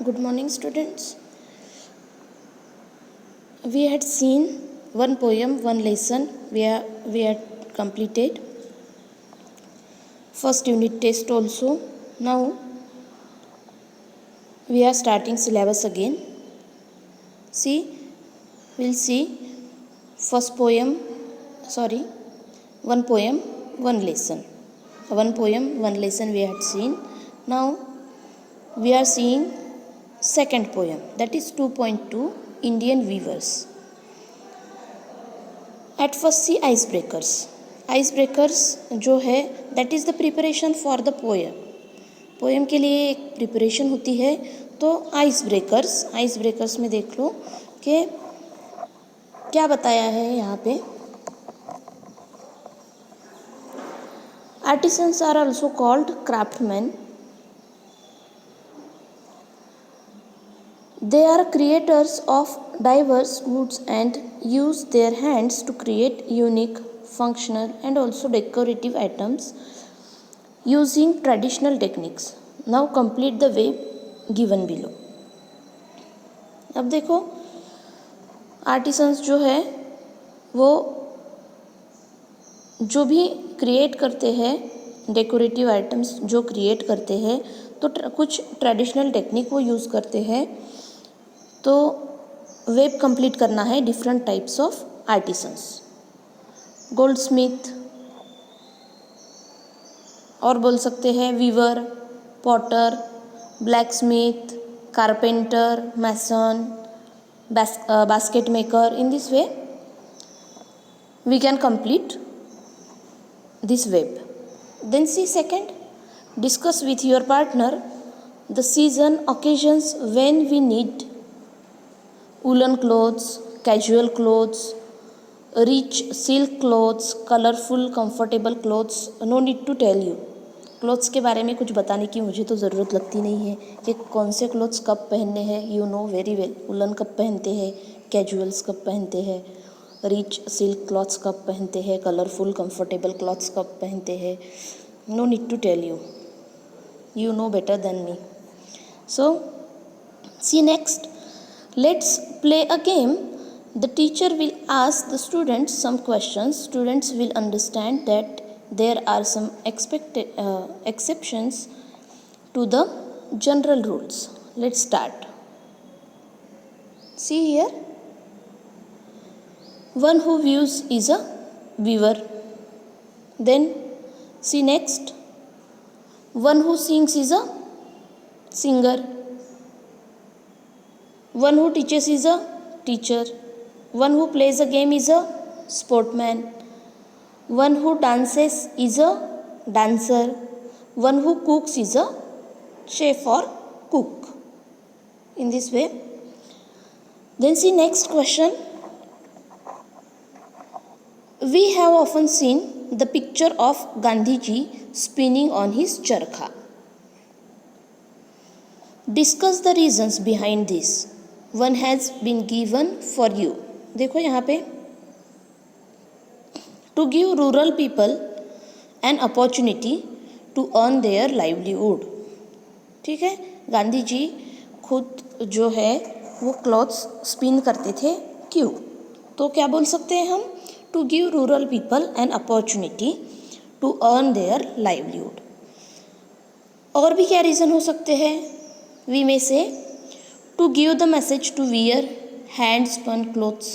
Good morning, students. We had seen one poem, one lesson. We had completed first unit test also. Now we are starting syllabus again. We'll see one poem, one lesson. One poem, one lesson we had seen. Now we are seeing second poem, that is 2.2 Indian weavers. At first see ice breakers जो है that is the preparation for the poem के लिए एक preparation होती है। तो ice breakers में देख लो कि क्या बताया है यहाँ पे। Artisans are also called craftsman. They are creators of diverse goods and use their hands to create unique, functional and also decorative items using traditional techniques. Now complete the web given below. अब देखो artisans जो है वो जो भी create करते हैं decorative items जो क्रिएट करते हैं तो कुछ ट्रेडिशनल टेक्निक वो यूज़ करते हैं। तो वेब कंप्लीट करना है different types of artisans. Goldsmith और बोल सकते हैं weaver, potter, blacksmith, carpenter, mason, basket maker. In this way we can complete this web. Then see second, discuss with your partner the season occasions when we need woolen clothes, casual clothes, rich silk clothes, colorful comfortable clothes. No need to tell you. Clothes के बारे में कुछ बताने की मुझे तो ज़रूरत लगती नहीं है कि कौन से क्लोथ्स कब पहनने हैं। You know very well. Woollen कब पहनते हैं, कैजुअल्स कब पहनते हैं, रिच सिल्क क्लॉथ्स कब पहनते हैं, कलरफुल कंफर्टेबल क्लॉथ्स कब पहनते हैं। No need to tell you, you know better than me. So see next, let's play a game. The teacher will ask the students some questions. Students will understand that there are some exceptions to the general rules. Let's start. See here, one who views is a viewer. Then see next, one who sings is a singer. One who teaches is a teacher. One who plays a game is a sportsman. One who dances is a dancer. One who cooks is a chef or cook. In this way. Then see next question. We have often seen the picture of Gandhiji spinning on his charkha. Discuss the reasons behind this. One has been given for you. देखो यहाँ पे, to give rural people an opportunity to earn their livelihood. ठीक है, गांधी जी खुद जो है वो clothes spin करते थे। क्यों? तो क्या बोल सकते हैं हम, to give rural people an opportunity to earn their livelihood. और भी क्या रीज़न हो सकते हैं? We may say to give the message to wear hand spun clothes.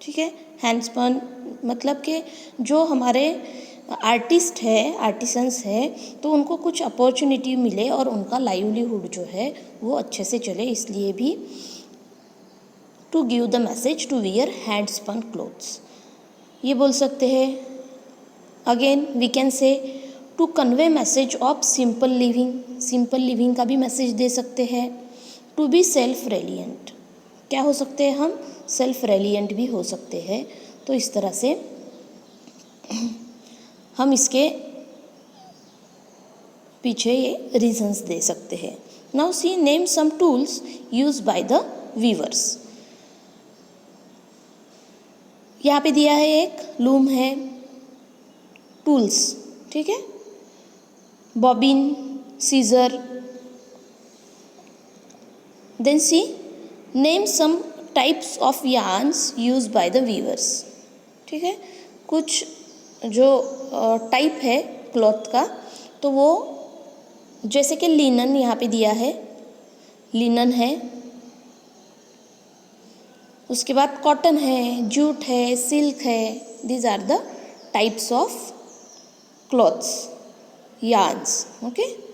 ठीक है, हैंड स्पन मतलब कि जो हमारे आर्टिस्ट है, आर्टिसंस है, तो उनको कुछ अपॉर्चुनिटी मिले और उनका लाइवलीहुड जो है वो अच्छे से चले, इसलिए भी to give the message to wear hand spun clothes ये बोल सकते हैं। Again we can say to convey message of simple living का भी मैसेज दे सकते हैं। टू बी सेल्फ रेलिएंट, क्या हो सकते हैं हम, सेल्फ रेलिएंट भी हो सकते हैं। तो इस तरह से हम इसके पीछे ये रीजंस दे सकते हैं। Now see name some tools use by the weavers. यहाँ पे दिया है एक लूम है, टूल्स, ठीक है, bobbin, scissor, then see name some types of yarns use by the weavers. ठीक है, कुछ जो टाइप है क्लॉथ का, तो वो जैसे कि लिनन यहाँ पे दिया है, लिनन है, उसके बाद कॉटन है, जूट है, सिल्क है. These are the types of clothes, yarns. Okay.